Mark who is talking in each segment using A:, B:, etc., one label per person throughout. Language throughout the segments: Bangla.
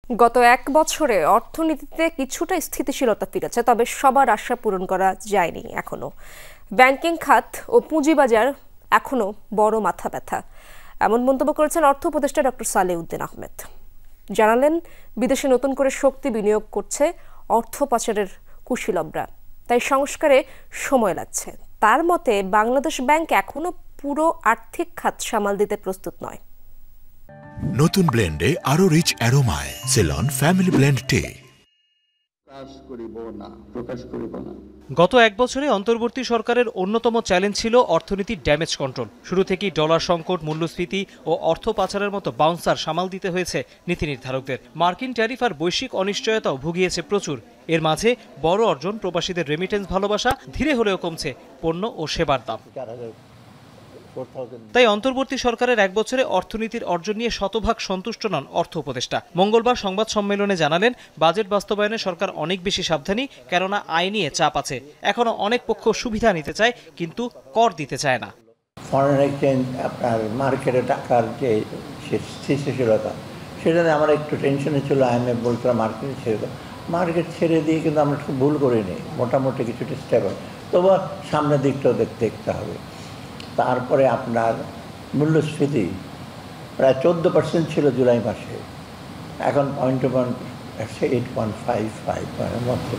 A: গত এক বছরে অর্থনীতিতে কিছুটা স্থিতিশীলতা ফিরেছে, তবে সবার আশা পূরণ করা যায়নি এখনো। ব্যাংকিং খাত ও পুঁজিবাজার এখনো বড় মাথা ব্যথা, এমন মন্তব্য করেছেন অর্থ উপদেষ্টা ডক্টর সালেহ উদ্দিন আহমেদ। জানালেন, বিদেশে নতুন করে শক্তি বিনিয়োগ করছে অর্থ পাচারের কুশীলবরা, তাই সংস্কারে সময় লাগছে। তার মতে বাংলাদেশ ব্যাংক এখনো পুরো আর্থিক খাত সামাল দিতে প্রস্তুত নয়।
B: নতুন ব্লেন্ডে আরো রিচ অ্যারোমায় সেলন ফ্যামিলি ব্লেন্ড টে।
C: গত এক বছরে অন্তর্বর্তী সরকারের অন্যতম চ্যালেঞ্জ ছিল অর্থনীতির ড্যামেজ কন্ট্রোল। শুরু থেকেই ডলার সংকট, মূল্যস্ফীতি ও অর্থ পাচারের মতো বাউন্সার সামাল দিতে হয়েছে নীতি নির্ধারকদের। মার্কিন ট্যারিফ আর বৈশ্বিক অনিশ্চয়তাও ভুগিয়েছে প্রচুর। এর মাঝে বড় অর্জন প্রবাসীদের রেমিটেন্স ভালোবাসা, ধীরে হলেও কমছে পণ্য ও সেবার দাম। তাই অন্তর্বর্তী সরকারের এক বছরে অর্থনীতির অর্জন নিয়ে শতভাগ সন্তুষ্ট নন অর্থ উপদেষ্টা। মঙ্গলবার সংবাদ সম্মেলনে জানালেন, বাজেট বাস্তবায়নে সরকার অনেক বেশি সাবধানী, কেননা আয় নিয়ে চাপ আছে। এখনো অনেক পক্ষ সুবিধা নিতে চায়, কিন্তু কর দিতে চায় না।
D: ফরেন এক্সচেঞ্জ, আপনার মার্কেটে টাকার যে স্থিতিশীলতা, সেটা নিয়ে আমার একটু টেনশনে ছিল। IMF বলছিলাম মার্কেট ছেড়ে দাও, মার্কেট ছেড়ে দিয়ে কিন্তু আমরা একটু ভুল করিনি, মোটামুটি কিছুটা স্টেবল। তবু সামনের দিকটাও দেখতে হবে। তারপরে আপনার মূল্যস্ফীতি প্রায় 14% ছিল জুলাই মাসে, এখন 8.55 মতো।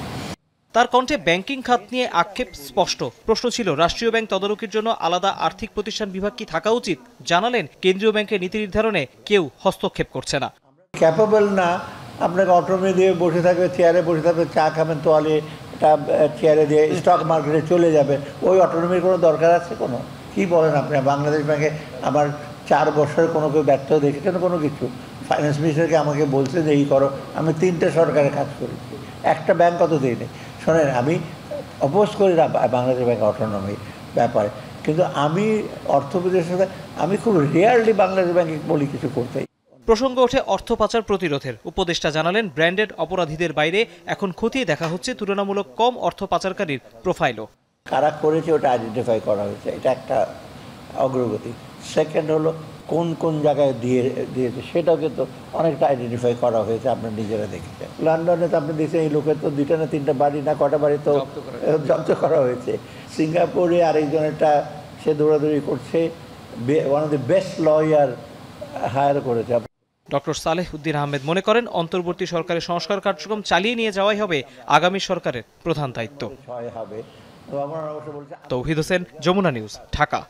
C: তার কণ্ঠে ব্যাংকিং খাত নিয়ে আক্ষেপ স্পষ্ট। প্রশ্ন ছিল, রাষ্ট্রীয় ব্যাংক তদারকির জন্য আলাদা আর্থিক প্রতিষ্ঠান বিভাগ কি থাকা উচিত? জানালেন, কেন্দ্রীয় ব্যাংকের নীতি নির্ধারণে কেউ হস্তক্ষেপ করছে না।
D: ক্যাপেবল না, আপনাকে অটোমি দিয়ে বসে থাকবে, চেয়ারে বসে থাকবে, চা খাবেন তোয়ালে চেয়ারে দিয়ে স্টক মার্কেটে চলে যাবে। ওই অটোনমির কোনো দরকার আছে? কোনো? কি বলেন আপনি? বাংলাদেশ ব্যাংকে আমার 4 বছর কোনো কেউ ব্যর্থ দেখেছেন কোনো কিছু? ফাইন্যান্স মিনিস্টারকে আমাকে বলছে যে এই করো। আমি 3টে সরকারে কাজ করেছি, একটা ব্যাংক কত দিইনি। শোনেন, আমি অপোজ করি না বাংলাদেশ ব্যাংক অটোনমি ব্যাপারে, কিন্তু আমি অর্থ উপদেষ্টা, আমি খুব রেয়ারলি বাংলাদেশ ব্যাংকে বলি কিছু করতে।
C: প্রসঙ্গ ওঠে অর্থ পাচার প্রতিরোধের। উপদেষ্টা জানালেন, ব্র্যান্ডেড অপরাধীদের বাইরে এখন খতিয়ে দেখা হচ্ছে তুলনামূলক কম অর্থ পাচারকারীর প্রোফাইলও।
D: কারা করেছে ওটা আইডেন্টিফাই করা হয়েছে, এটা একটা অগ্রগতি। সেকেন্ড হলো কোন কোন জায়গায় দিয়েছে সেটাও কিন্তু অনেকটা আইডেন্টিফাই করা হয়েছে, আপনার নিজেরা দেখেছেন। লন্ডনে তো আপনি দেখছেন এই লোকের তো 2টা না 3টা বাড়ি না কটা বাড়ি তো জব্দ করা হয়েছে। সিঙ্গাপুরে আরেকজনেরটা সে দৌড়াদৌড়ি করছে, one of the best lawyer hire করেছে।
C: ডক্টর সালেহ উদ্দিন আহমেদ মনে করেন, অন্তর্বর্তী সরকারের সংস্কার কার্যক্রম চালিয়ে নিয়ে যাওয়াই হবে আগামী সরকারের প্রধান দায়িত্ব। তৌহিদ হোসেন, যমুনা নিউজ, ঢাকা।